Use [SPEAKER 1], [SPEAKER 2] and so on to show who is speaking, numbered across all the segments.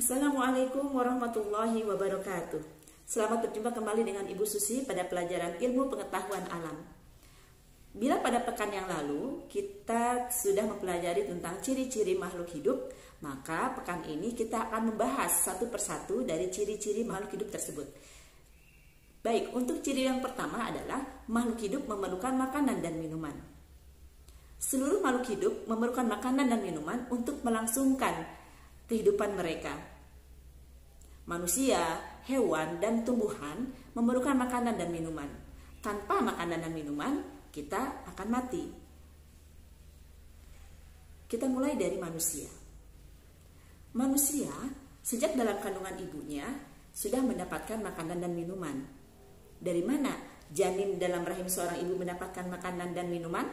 [SPEAKER 1] Assalamualaikum warahmatullahi wabarakatuh. Selamat berjumpa kembali dengan Ibu Susi pada pelajaran ilmu pengetahuan alam. Bila pada pekan yang lalu kita sudah mempelajari tentang ciri-ciri makhluk hidup, maka pekan ini kita akan membahas satu persatu dari ciri-ciri makhluk hidup tersebut. Baik, untuk ciri yang pertama adalah makhluk hidup memerlukan makanan dan minuman. Seluruh makhluk hidup memerlukan makanan dan minuman untuk melangsungkan kehidupan mereka. Manusia, hewan, dan tumbuhan memerlukan makanan dan minuman. Tanpa makanan dan minuman, kita akan mati. Kita mulai dari manusia. Manusia, sejak dalam kandungan ibunya, sudah mendapatkan makanan dan minuman. Dari mana janin dalam rahim seorang ibu mendapatkan makanan dan minuman?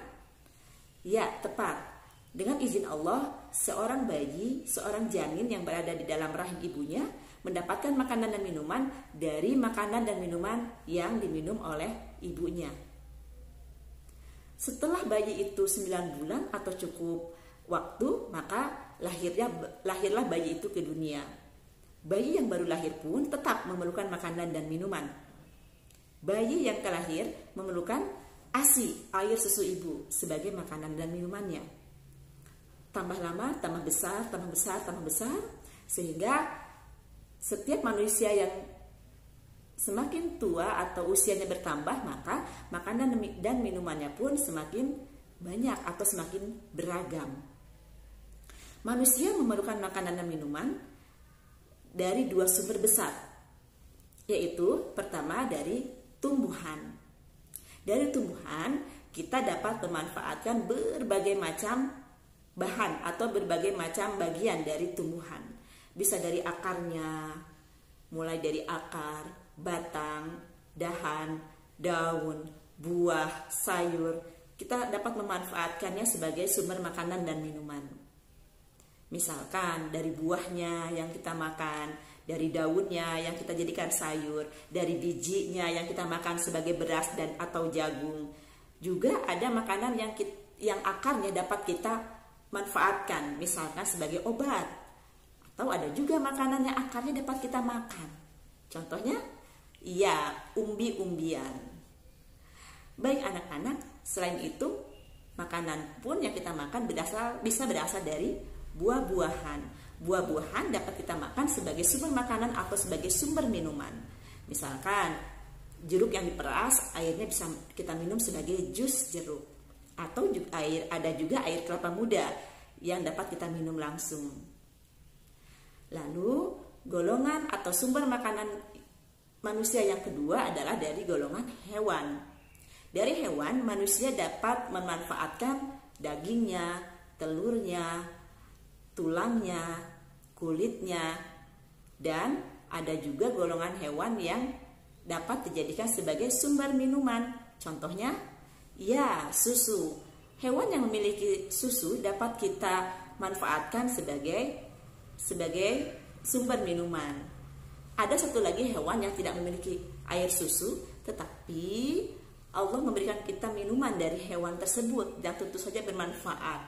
[SPEAKER 1] Ya, tepat. Dengan izin Allah, seorang bayi, seorang janin yang berada di dalam rahim ibunya mendapatkan makanan dan minuman dari makanan dan minuman yang diminum oleh ibunya. Setelah bayi itu 9 bulan atau cukup waktu, maka lahirlah bayi itu ke dunia. Bayi yang baru lahir pun tetap memerlukan makanan dan minuman. Bayi yang terlahir memerlukan ASI, air susu ibu, sebagai makanan dan minumannya. Tambah lama, tambah besar, tambah besar, tambah besar, sehingga setiap manusia yang semakin tua atau usianya bertambah, maka makanan dan minumannya pun semakin banyak atau semakin beragam. Manusia memerlukan makanan dan minuman dari 2 sumber besar, yaitu pertama dari tumbuhan. Dari tumbuhan kita dapat memanfaatkan berbagai macam bahan atau berbagai macam bagian dari tumbuhan. Bisa dari akarnya, mulai dari akar, batang, dahan, daun, buah, sayur. Kita dapat memanfaatkannya sebagai sumber makanan dan minuman. Misalkan dari buahnya yang kita makan, dari daunnya yang kita jadikan sayur, dari bijinya yang kita makan sebagai beras dan atau jagung. Juga ada makanan yang akarnya dapat kita manfaatkan, misalkan sebagai obat, atau ada juga makanan yang akarnya dapat kita makan. Contohnya, ya, umbi-umbian. Baik anak-anak, selain itu, makanan pun yang kita makan bisa berasal dari buah-buahan. Buah-buahan dapat kita makan sebagai sumber makanan atau sebagai sumber minuman. Misalkan, jeruk yang diperas, airnya bisa kita minum sebagai jus jeruk. Atau ada juga air kelapa muda yang dapat kita minum langsung. Lalu golongan atau sumber makanan manusia yang kedua adalah dari golongan hewan. Dari hewan, manusia dapat memanfaatkan dagingnya, telurnya, tulangnya, kulitnya, dan ada juga golongan hewan yang dapat dijadikan sebagai sumber minuman. Contohnya, ya, susu. Hewan yang memiliki susu dapat kita manfaatkan sebagai sumber minuman. Ada satu lagi hewan yang tidak memiliki air susu, tetapi Allah memberikan kita minuman dari hewan tersebut yang tentu saja bermanfaat.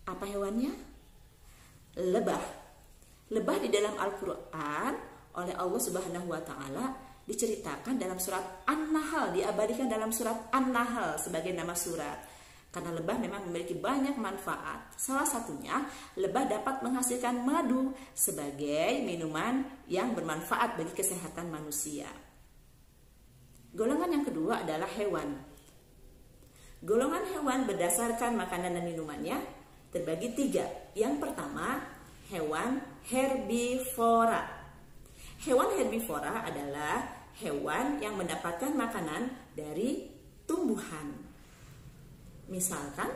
[SPEAKER 1] Apa hewannya? Lebah. Lebah di dalam Al-Quran oleh Allah Subhanahu wa Ta'ala diceritakan dalam surat An-Nahl, diabadikan dalam surat An-Nahl sebagai nama surat. Karena lebah memang memiliki banyak manfaat. Salah satunya, lebah dapat menghasilkan madu sebagai minuman yang bermanfaat bagi kesehatan manusia. Golongan yang kedua adalah hewan. Golongan hewan berdasarkan makanan dan minumannya terbagi 3. Yang pertama, hewan herbivora. Hewan herbivora adalah hewan yang mendapatkan makanan dari tumbuhan. Misalkan,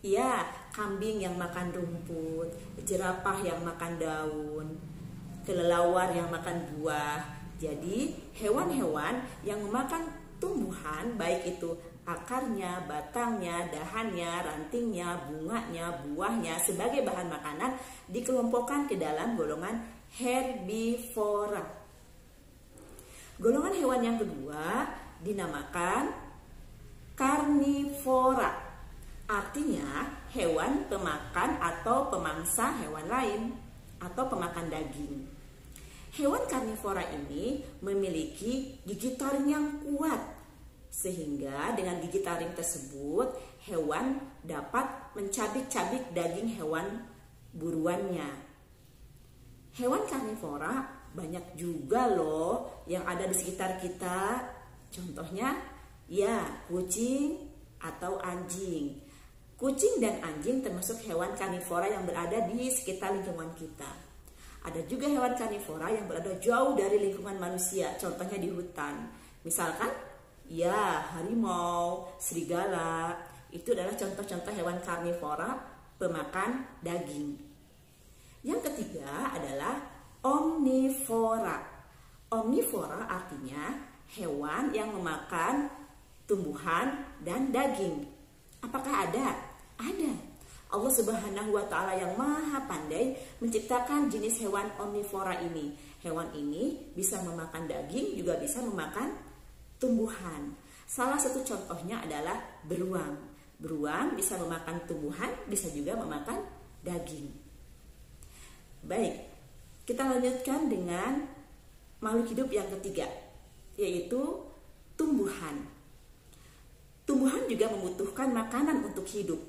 [SPEAKER 1] ya, kambing yang makan rumput, jerapah yang makan daun, kelelawar yang makan buah. Jadi, hewan-hewan yang memakan tumbuhan, baik itu akarnya, batangnya, dahannya, rantingnya, bunganya, buahnya sebagai bahan makanan dikelompokkan ke dalam golongan herbivora. Golongan hewan yang kedua dinamakan karnivora. Artinya hewan pemakan atau pemangsa hewan lain. atau pemakan daging. Hewan karnivora ini memiliki gigi taring yang kuat, sehingga dengan gigi taring tersebut hewan dapat mencabik-cabik daging hewan buruannya. Hewan karnivora banyak juga loh yang ada di sekitar kita. Contohnya ya kucing atau anjing. Kucing dan anjing termasuk hewan karnivora yang berada di sekitar lingkungan kita. Ada juga hewan karnivora yang berada jauh dari lingkungan manusia, contohnya di hutan. Misalkan ya harimau, serigala, itu adalah contoh-contoh hewan karnivora pemakan daging. Yang ketiga adalah omnivora. Omnivora artinya hewan yang memakan tumbuhan dan daging. Apakah ada? Ada. Allah Subhanahu wa Ta'ala yang Maha Pandai menciptakan jenis hewan omnivora ini. Hewan ini bisa memakan daging, juga bisa memakan tumbuhan. Salah satu contohnya adalah beruang. Beruang bisa memakan tumbuhan, bisa juga memakan daging. Baik, kita lanjutkan dengan makhluk hidup yang ketiga, yaitu tumbuhan. Tumbuhan juga membutuhkan makanan untuk hidup.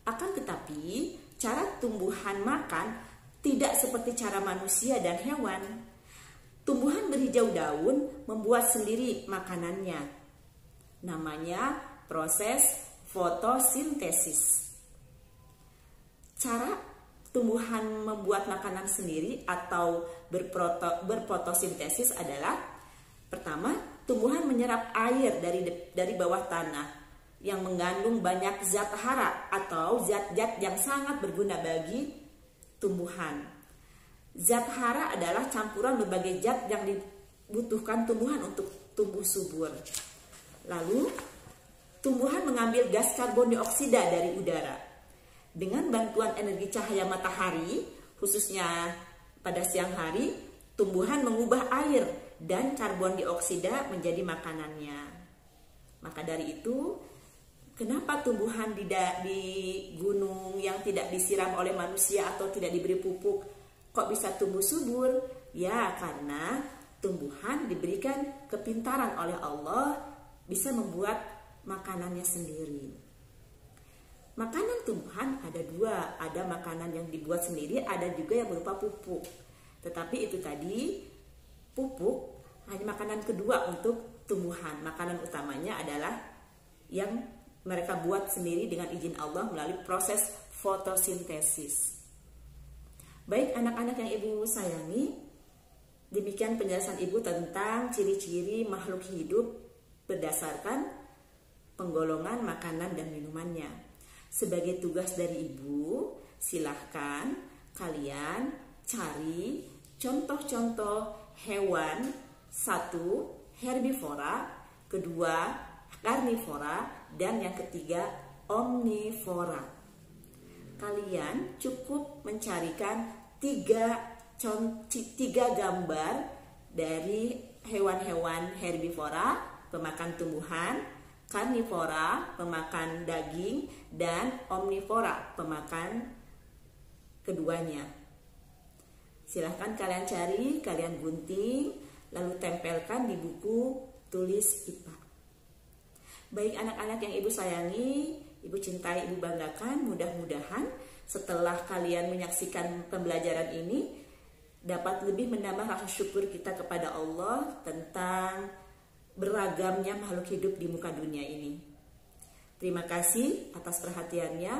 [SPEAKER 1] Akan tetapi, cara tumbuhan makan tidak seperti cara manusia dan hewan. Tumbuhan berhijau daun membuat sendiri makanannya. Namanya proses fotosintesis. Cara tumbuhan membuat makanan sendiri atau berfotosintesis adalah: pertama, tumbuhan menyerap air dari bawah tanah yang mengandung banyak zat hara atau zat-zat yang sangat berguna bagi tumbuhan. Zat hara adalah campuran berbagai zat yang dibutuhkan tumbuhan untuk tumbuh subur. Lalu, tumbuhan mengambil gas karbon dioksida dari udara. Dengan bantuan energi cahaya matahari, khususnya pada siang hari, tumbuhan mengubah air dan karbon dioksida menjadi makanannya. Maka dari itu, kenapa tumbuhan di gunung yang tidak disiram oleh manusia atau tidak diberi pupuk kok bisa tumbuh subur? Ya, karena tumbuhan diberikan kepintaran oleh Allah bisa membuat makanannya sendiri. Makanan tumbuhan ada dua, ada makanan yang dibuat sendiri, ada juga yang berupa pupuk. Tetapi itu tadi, pupuk hanya makanan kedua untuk tumbuhan. Makanan utamanya adalah yang mereka buat sendiri dengan izin Allah melalui proses fotosintesis. Baik anak-anak yang ibu sayangi, demikian penjelasan ibu tentang ciri-ciri makhluk hidup berdasarkan penggolongan makanan dan minumannya. Sebagai tugas dari ibu, silahkan kalian cari contoh-contoh hewan. 1. Herbivora, kedua karnivora, dan yang ketiga omnivora. Kalian cukup mencarikan tiga gambar dari hewan-hewan herbivora, pemakan tumbuhan, karnivora, pemakan daging, dan omnivora, pemakan keduanya. Silahkan kalian cari, kalian gunting, lalu tempelkan di buku tulis IPA. Baik anak-anak yang ibu sayangi, ibu cintai, ibu banggakan, mudah-mudahan setelah kalian menyaksikan pembelajaran ini dapat lebih menambah rasa syukur kita kepada Allah tentang beragamnya makhluk hidup di muka dunia ini. Terima kasih atas perhatiannya.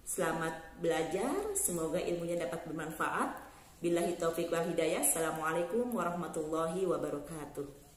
[SPEAKER 1] Selamat belajar, semoga ilmunya dapat bermanfaat. Billahi taufiq wal hidayah. Assalamualaikum warahmatullahi wabarakatuh.